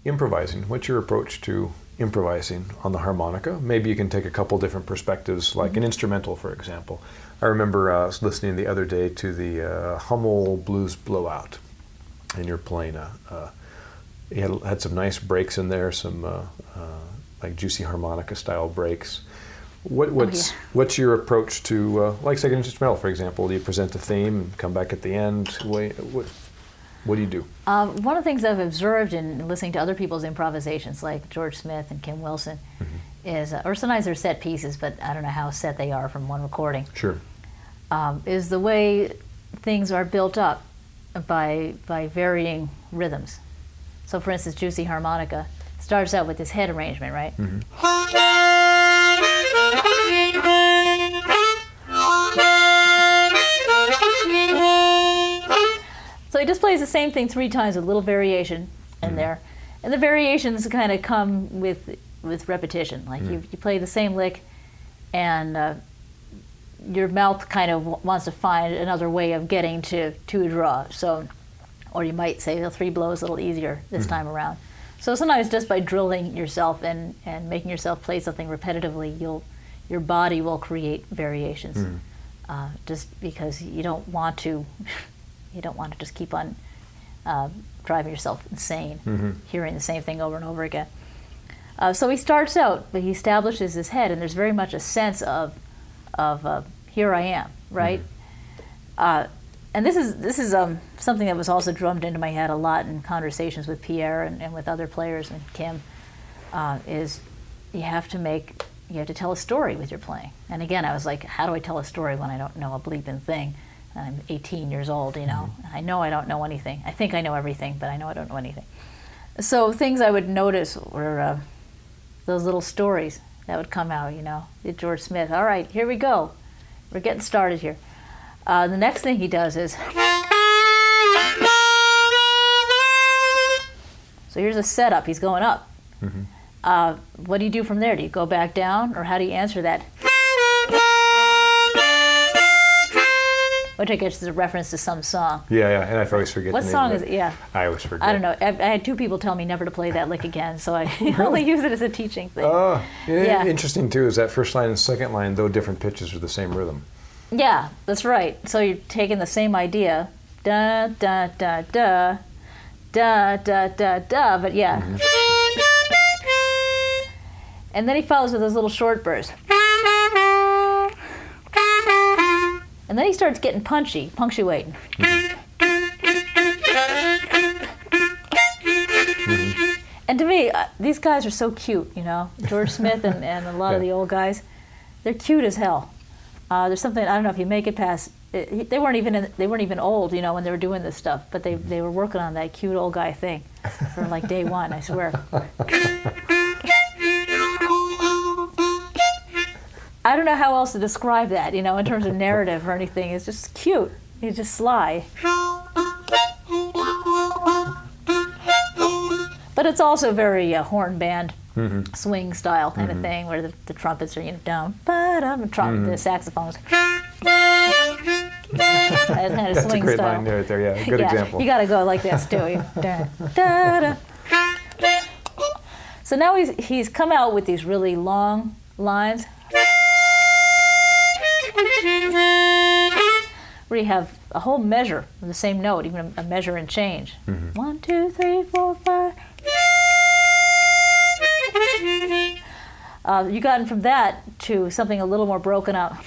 improvising. What's your approach to improvising on the harmonica? Maybe you can take a couple different perspectives, like an instrumental, for example. I remember I was listening the other day to the Hummel Blues Blowout, and you're playing you had some nice breaks in there, some like juicy harmonica style breaks. What's your approach to, like second instrumental, for example? Do you present a theme and come back at the end? What do you do? One of the things I've observed in listening to other people's improvisations, like George Smith and Kim Wilson, is, or sometimes they're set pieces, but I don't know how set they are from one recording. Sure. Is the way things are built up by varying rhythms. So, for instance, Juicy Harmonica starts out with this head arrangement, right? So he just plays the same thing 3 times with a little variation in there. And the variations kind of come with repetition. Like you play the same lick and your mouth kind of wants to find another way of getting to a draw. So, or you might say the 3 blows a little easier this time around. So sometimes just by drilling yourself and making yourself play something repetitively, your body will create variations. Just because you don't want to just keep on driving yourself insane, hearing the same thing over and over again. So he starts out, but he establishes his head, and there's very much a sense of here I am, right? And this is something that was also drummed into my head a lot in conversations with Pierre and with other players and Kim, is you have to tell a story with your playing. And again, I was like, how do I tell a story when I don't know a bleeping thing? I'm 18 years old, you know. I know I don't know anything. I think I know everything, but I know I don't know anything. So things I would notice were those little stories that would come out, you know. George Smith, all right, here we go. We're getting started here. The next thing he does is, so here's a setup. He's going up. What do you do from there? Do you go back down, or how do you answer that? Which I guess is a reference to some song. Yeah, and I always forget what the name song of is it? Yeah. I always forget. I don't know. I had 2 people tell me never to play that lick again, so I only use it as a teaching thing. Yeah. Interesting too is that first line and second line, though different pitches, are the same rhythm. Yeah, that's right. So you're taking the same idea, da da da da, da da da da, but yeah. And then he follows with those little short bursts. And then he starts getting punctuating. And to me, these guys are so cute, you know. George Smith and a lot of the old guys, they're cute as hell. There's something, I don't know if you make it past, they weren't even old, you know, when they were doing this stuff, but they were working on that cute old guy thing from like day one, I swear. I don't know how else to describe that, you know, in terms of narrative or anything. It's just cute. He's just sly. But it's also very horn band, swing style kind of thing, where the trumpets are, you know, down, the saxophones. That kind of That's swing a great style. line right there, yeah. Good example. You got to go like this, too. Da, da, da. So now he's come out with these really long lines, where you have a whole measure of the same note, even a measure and change. 1, 2, 3, 4, 5. You gotten from that to something a little more broken up.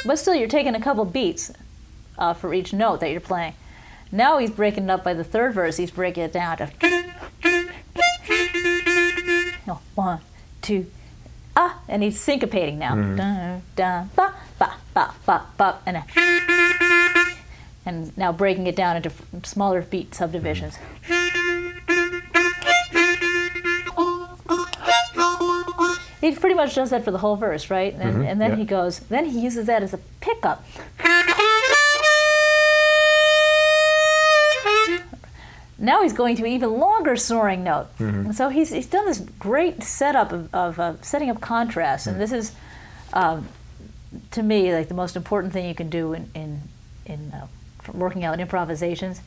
But still, you're taking a couple beats for each note that you're playing. Now he's breaking it up by the third verse. He's breaking it down to 1, 2, and he's syncopating now. Dun, dun, ba, ba, ba, ba, ba, and now breaking it down into smaller beat subdivisions. He pretty much does that for the whole verse, right? And then he uses that as a pickup. Now he's going to an even longer soaring note. And so he's done this great setup of setting up contrast, and this is, to me, like the most important thing you can do in working out improvisations,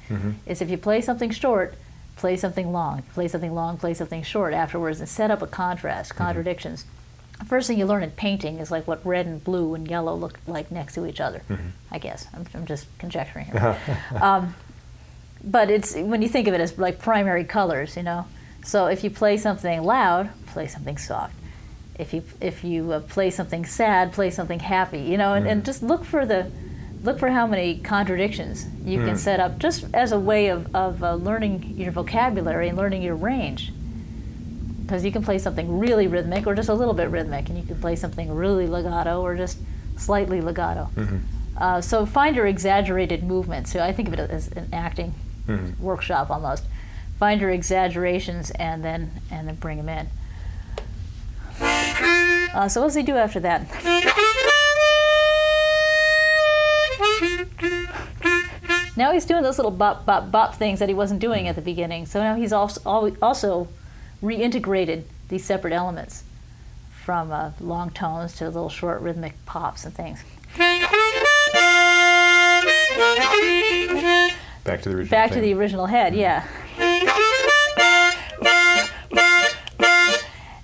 is if you play something short, play something long. Play something long, play something short afterwards, and set up a contrast, contradictions. The first thing you learn in painting is like what red and blue and yellow look like next to each other. I guess I'm just conjecturing here. But it's when you think of it as like primary colors, you know. So if you play something loud, play something soft. If you play something sad, play something happy, you know, and just look for how many contradictions you can set up, just as a way of learning your vocabulary and learning your range. Because you can play something really rhythmic or just a little bit rhythmic, and you can play something really legato or just slightly legato. So find your exaggerated movements. So I think of it as an acting workshop almost. Find your exaggerations and then bring them in. So what does he do after that? Now he's doing those little bop, bop, bop things that he wasn't doing at the beginning. So now he's also reintegrated these separate elements from long tones to little short rhythmic pops and things. Back to the original. Back to the original head, yeah.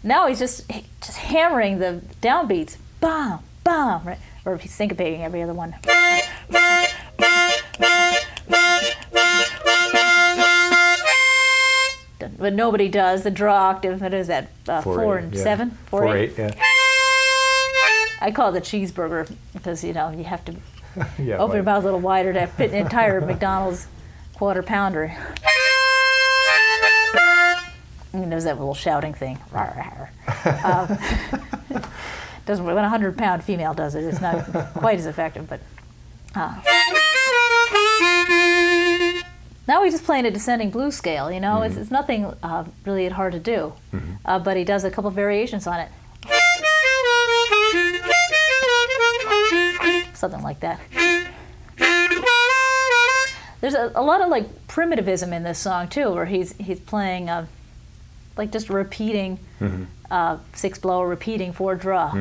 Now he's just hammering the downbeats, bam, bam, right? Or if he's syncopating every other one. But nobody does the draw octave. What is that? 4 and 7, 4 8. Yeah. I call it the cheeseburger because you know you have to Yeah, open your mouth a little wider to fit an entire McDonald's quarter pounder. And there's that little shouting thing. Doesn't when a 100-pound female does it, it's not quite as effective. But now he's just playing a descending blues scale. You know, it's nothing really hard to do. But he does a couple variations on it. Something like that. There's a lot of like primitivism in this song too, where he's playing like just repeating 6 blow, repeating 4 draw.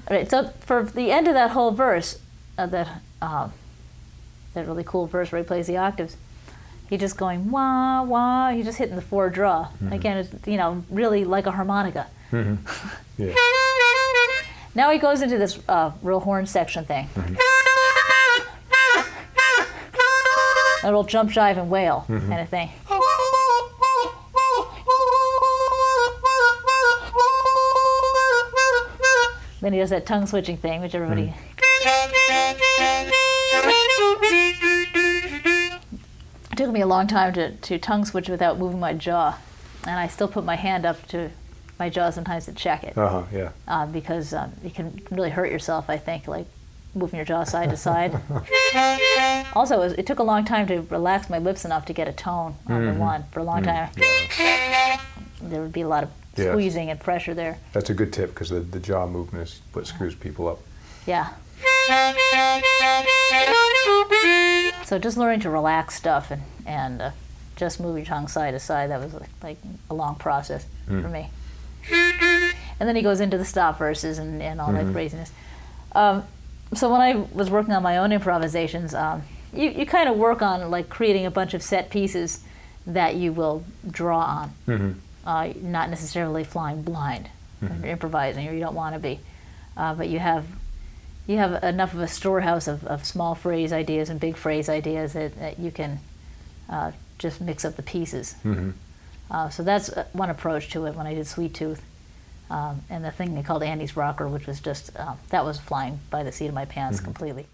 All right, so for the end of that whole verse, that really cool verse where he plays the octaves, he's just going wah wah. He's just hitting the 4 draw. Again, it's really like a harmonica. Yeah. Now he goes into this real horn section thing. A little jump, jive, and wail kind of thing. Then he does that tongue switching thing, which everybody. It took me a long time to tongue switch without moving my jaw, and I still put my hand up to my jaw sometimes to check it. Yeah. Because you can really hurt yourself, I think, like moving your jaw side to side. Also, it took a long time to relax my lips enough to get a tone on the one. For a long time, there would be a lot of squeezing and pressure there. That's a good tip because the jaw movement is what screws people up. Yeah. So just learning to relax stuff and just move your tongue side to side, that was like a long process for me. And then he goes into the stop verses and all that craziness. So when I was working on my own improvisations, you kind of work on like creating a bunch of set pieces that you will draw on, not necessarily flying blind or improvising, or you don't want to be, but you have enough of a storehouse of small phrase ideas and big phrase ideas that you can just mix up the pieces. So that's one approach to it when I did Sweet Tooth. And the thing they called Andy's Rocker, which was just, that was flying by the seat of my pants completely.